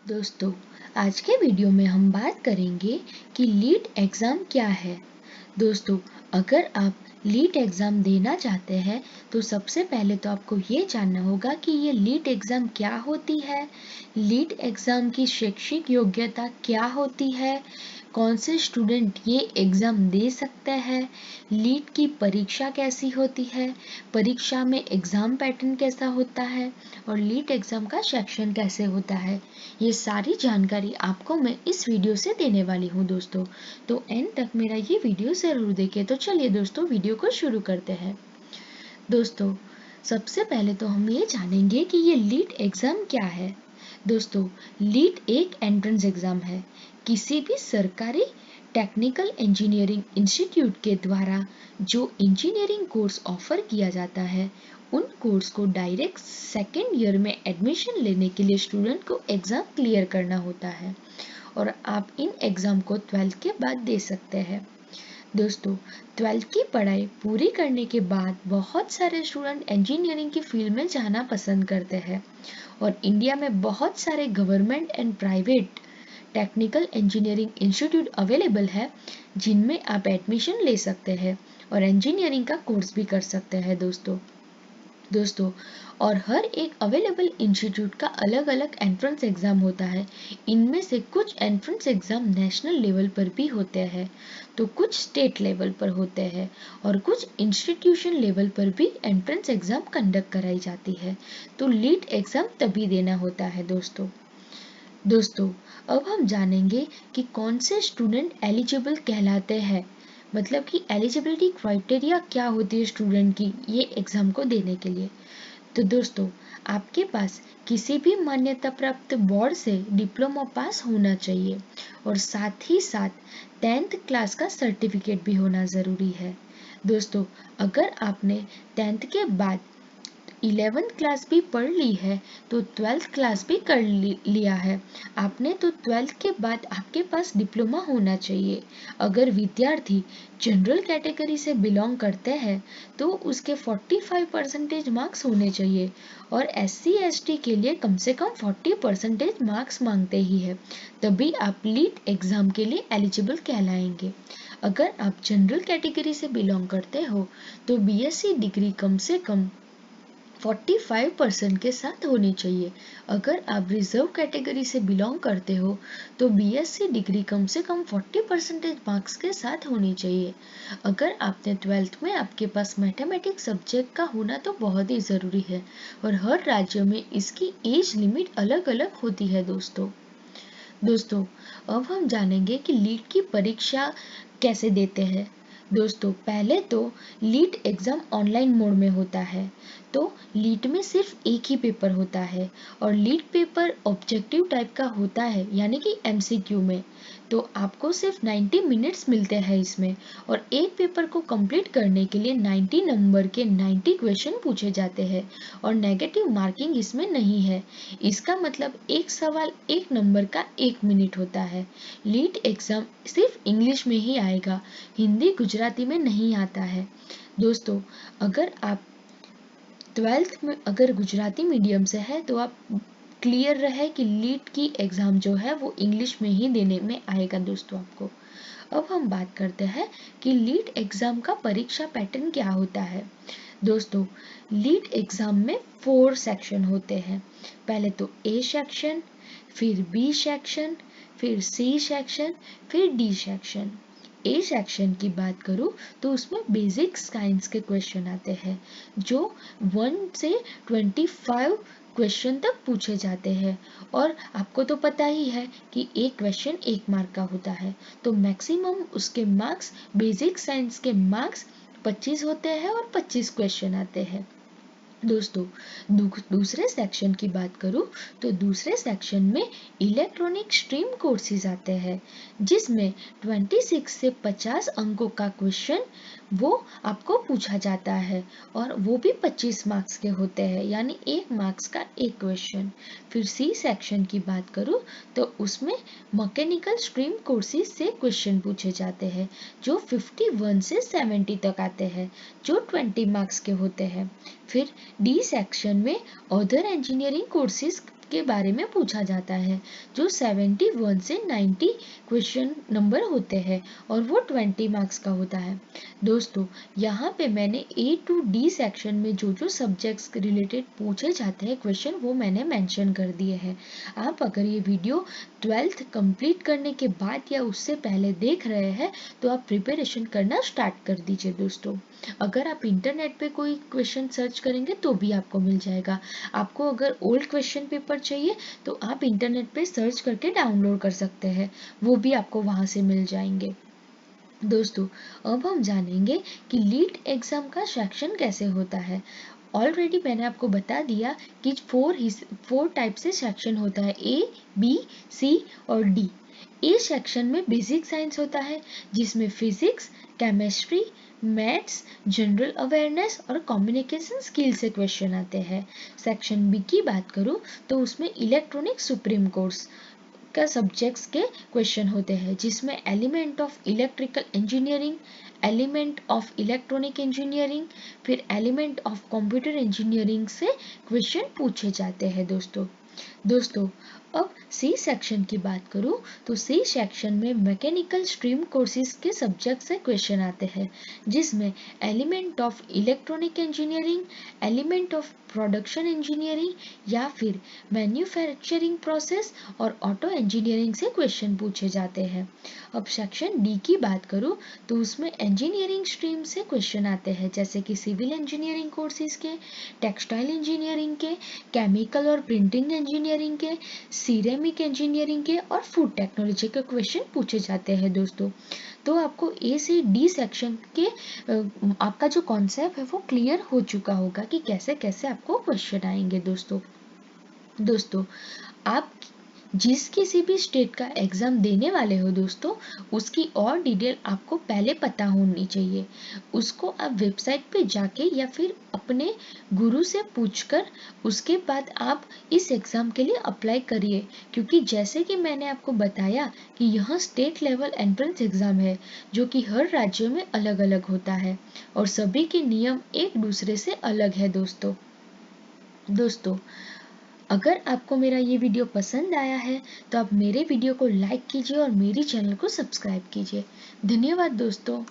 दोस्तों, आज के वीडियो में हम बात करेंगे कि लीट एग्ज़ाम क्या है। दोस्तों, अगर आप लीट एग्ज़ाम देना चाहते हैं तो सबसे पहले तो आपको ये जानना होगा कि ये लीट एग्ज़ाम क्या होती है, लीट एग्ज़ाम की शैक्षिक योग्यता क्या होती है, कौन से स्टूडेंट ये एग्ज़ाम दे सकते हैं, लीट की परीक्षा कैसी होती है, परीक्षा में एग्ज़ाम पैटर्न कैसा होता है और लीट एग्ज़ाम का सेक्शन कैसे होता है। ये सारी जानकारी आपको मैं इस वीडियो से देने वाली हूँ दोस्तों, तो एंड तक मेरा ये वीडियो ज़रूर देखें। तो चलिए दोस्तों, वीडियो को शुरू करते हैं। दोस्तों, सबसे पहले तो हम ये जानेंगे कि ये लीट एग्ज़ाम क्या है। दोस्तों, लीट एक एंट्रेंस एग्ज़ाम है। किसी भी सरकारी टेक्निकल इंजीनियरिंग इंस्टीट्यूट के द्वारा जो इंजीनियरिंग कोर्स ऑफर किया जाता है, उन कोर्स को डायरेक्ट सेकेंड ईयर में एडमिशन लेने के लिए स्टूडेंट को एग्ज़ाम क्लियर करना होता है और आप इन एग्ज़ाम को 12th के बाद दे सकते हैं। दोस्तों, 12th की पढ़ाई पूरी करने के बाद बहुत सारे स्टूडेंट इंजीनियरिंग की फील्ड में जाना पसंद करते हैं और इंडिया में बहुत सारे government and private technical engineering institute available है जिनमें आप एडमिशन ले सकते हैं और इंजीनियरिंग का कोर्स भी कर सकते हैं दोस्तों, और हर एक अवेलेबल इंस्टीट्यूट का अलग अलग एंट्रेंस एग्ज़ाम होता है। इनमें से कुछ एंट्रेंस एग्ज़ाम नेशनल लेवल पर भी होते हैं, तो कुछ स्टेट लेवल पर होते हैं और कुछ इंस्टीट्यूशन लेवल पर भी एंट्रेंस एग्ज़ाम कंडक्ट कराई जाती है। तो लीट एग्ज़ाम तभी देना होता है दोस्तों, अब हम जानेंगे कि कौन से स्टूडेंट एलिजिबल कहलाते हैं, मतलब कि एलिजिबिलिटी क्राइटेरिया क्या होती है स्टूडेंट की ये एग्ज़ाम को देने के लिए। तो दोस्तों, आपके पास किसी भी मान्यता प्राप्त बोर्ड से डिप्लोमा पास होना चाहिए और साथ ही साथ 10th क्लास का सर्टिफिकेट भी होना ज़रूरी है। दोस्तों, अगर आपने 10th के बाद 11th क्लास भी पढ़ ली है तो 12th क्लास भी कर लिया है आपने, तो 12th के बाद आपके पास डिप्लोमा होना चाहिए। अगर विद्यार्थी जनरल कैटेगरी से बिलोंग करते हैं तो उसके 45% मार्क्स होने चाहिए और SC/ST के लिए कम से कम 40% मार्क्स मांगते ही है, तभी आप लीट एग्ज़ाम के लिए एलिजिबल कहलाएंगे। अगर आप जनरल कैटेगरी से बिलोंग करते हो तो BSc डिग्री कम से कम 45% के साथ होनी चाहिए। अगर आप रिजर्व कैटेगरी से बिलोंग करते हो तो BSc डिग्री कम से कम 40% मार्क्स के साथ होनी चाहिए। अगर आपने 12th में आपके पास मैथमेटिक्स सब्जेक्ट का होना तो बहुत ही ज़रूरी है और हर राज्य में इसकी एज लिमिट अलग अलग होती है दोस्तों, अब हम जानेंगे कि लीट की परीक्षा कैसे देते हैं। दोस्तों, पहले तो लीट एग्ज़ाम ऑनलाइन मोड में होता है, तो लीट में सिर्फ एक ही पेपर होता है और लीट पेपर ऑब्जेक्टिव टाइप का होता है, यानी कि MCQ में। तो आपको सिर्फ 90 मिनट्स मिलते हैं इसमें और एक पेपर को कंप्लीट करने के लिए 90 नंबर के 90 क्वेश्चन पूछे जाते हैं और नेगेटिव मार्किंग इसमें नहीं है। इसका मतलब एक सवाल एक नंबर का 1 मिनट होता है। लीट एग्ज़ाम सिर्फ इंग्लिश में ही आएगा, हिंदी गुजराती में नहीं आता है। दोस्तों, अगर आप 12th में अगर गुजराती मीडियम से है तो आप क्लियर रहे कि लीट की एग्ज़ाम जो है वो इंग्लिश में ही देने में आएगा दोस्तों आपको। अब हम बात करते हैं कि लीट एग्ज़ाम का परीक्षा पैटर्न क्या होता है। दोस्तों, लीट एग्ज़ाम में 4 सेक्शन होते हैं। पहले तो A सेक्शन, फिर B सेक्शन, फिर C सेक्शन, फिर D सेक्शन। A सेक्शन की बात करूँ तो उसमें बेसिक साइंस के क्वेश्चन आते हैं जो 1 से 25 क्वेश्चन तक पूछे जाते हैं और आपको तो पता ही है कि एक क्वेश्चन 1 मार्क का होता है, तो मैक्सिमम उसके मार्क्स बेसिक साइंस के मार्क्स 25 होते हैं और 25 क्वेश्चन आते हैं। दोस्तों, दूसरे सेक्शन की बात करूँ तो दूसरे सेक्शन में इलेक्ट्रॉनिक स्ट्रीम कोर्सेज आते हैं जिसमें 26 से 50 अंकों का क्वेश्चन वो आपको पूछा जाता है और वो भी 25 मार्क्स के होते हैं, यानी 1 मार्क्स का एक क्वेश्चन। फिर C सेक्शन की बात करूँ तो उसमें मैकेनिकल स्ट्रीम कोर्सेज से क्वेश्चन पूछे जाते हैं जो 51 से 70 तक आते हैं, जो 20 मार्क्स के होते हैं। फिर D सेक्शन में अदर इंजीनियरिंग कोर्सेज के बारे में पूछा जाता है, जो 71 से 90 क्वेश्चन नंबर होते हैं और वो 20 मार्क्स का होता है। दोस्तों, यहाँ पे मैंने A to D सेक्शन में जो जो सब्जेक्ट्स रिलेटेड पूछे जाते हैं क्वेश्चन, वो मैंने मेंशन कर दिए हैं। आप अगर ये वीडियो 12th कंप्लीट करने के बाद या उससे पहले देख रहे हैं तो आप प्रिपरेशन करना स्टार्ट कर दीजिए। दोस्तों, अगर आप इंटरनेट पे कोई क्वेश्चन सर्च करेंगे तो भी आपको मिल जाएगा। आपको अगर ओल्ड क्वेश्चन पेपर चाहिए तो आप इंटरनेट पे सर्च करके डाउनलोड कर सकते हैं, वो भी आपको वहाँ से मिल जाएंगे। दोस्तों, अब हम जानेंगे कि लीट एग्जाम का सेक्शन कैसे होता है। ऑलरेडी मैंने आपको बता दिया कि फोर टाइप से सेक्शन होता है, A, B, C और D। ए सेक्शन में बेसिक साइंस होता है, जिसमें physics, chemistry, maths, general awareness और कम्युनिकेशन स्किल से क्वेश्चन आते हैं। सेक्शन बी की बात करूं तो उसमें इलेक्ट्रॉनिक सुप्रीम कोर्स का सब्जेक्ट्स के क्वेश्चन होते हैं, जिसमें element of electrical engineering, element of electronic engineering, फिर एलिमेंट ऑफ कंप्यूटर इंजीनियरिंग से क्वेश्चन पूछे जाते हैं। दोस्तों, अब सी सेक्शन की बात करूं तो सी सेक्शन में मैकेनिकल स्ट्रीम कोर्सेज के सब्जेक्ट से क्वेश्चन आते हैं, जिसमें element of electronic engineering, element of production engineering या फिर मैन्युफैक्चरिंग प्रोसेस और ऑटो इंजीनियरिंग से क्वेश्चन पूछे जाते हैं। अब सेक्शन डी की बात करूं तो उसमें इंजीनियरिंग स्ट्रीम से क्वेश्चन आते हैं, जैसे कि सिविल इंजीनियरिंग कोर्सेज के, टेक्सटाइल इंजीनियरिंग के, केमिकल और प्रिंटिंग इंजीनियरिंग के, सिरेमिक इंजीनियरिंग के और फूड टेक्नोलॉजी के क्वेश्चन पूछे जाते हैं। दोस्तों, तो आपको ए से डी सेक्शन के आपका जो कॉन्सेप्ट है वो क्लियर हो चुका होगा कि कैसे कैसे आपको क्वेश्चन आएंगे। दोस्तों, आप जिस किसी भी स्टेट का एग्जाम देने वाले हो दोस्तों, उसकी और डिटेल आपको पहले पता होनी चाहिए। उसको आप वेबसाइट पे जाके या फिर अपने गुरु से पूछकर उसके बाद आप इस एग्जाम के लिए अप्लाई करिए, क्योंकि जैसे कि मैंने आपको बताया कि यह स्टेट लेवल एंट्रेंस एग्जाम है, जो कि हर राज्य में अलग अलग होता है और सभी के नियम एक दूसरे से अलग है। दोस्तों, अगर आपको मेरा ये वीडियो पसंद आया है तो आप मेरे वीडियो को लाइक कीजिए और मेरी चैनल को सब्सक्राइब कीजिए। धन्यवाद दोस्तों।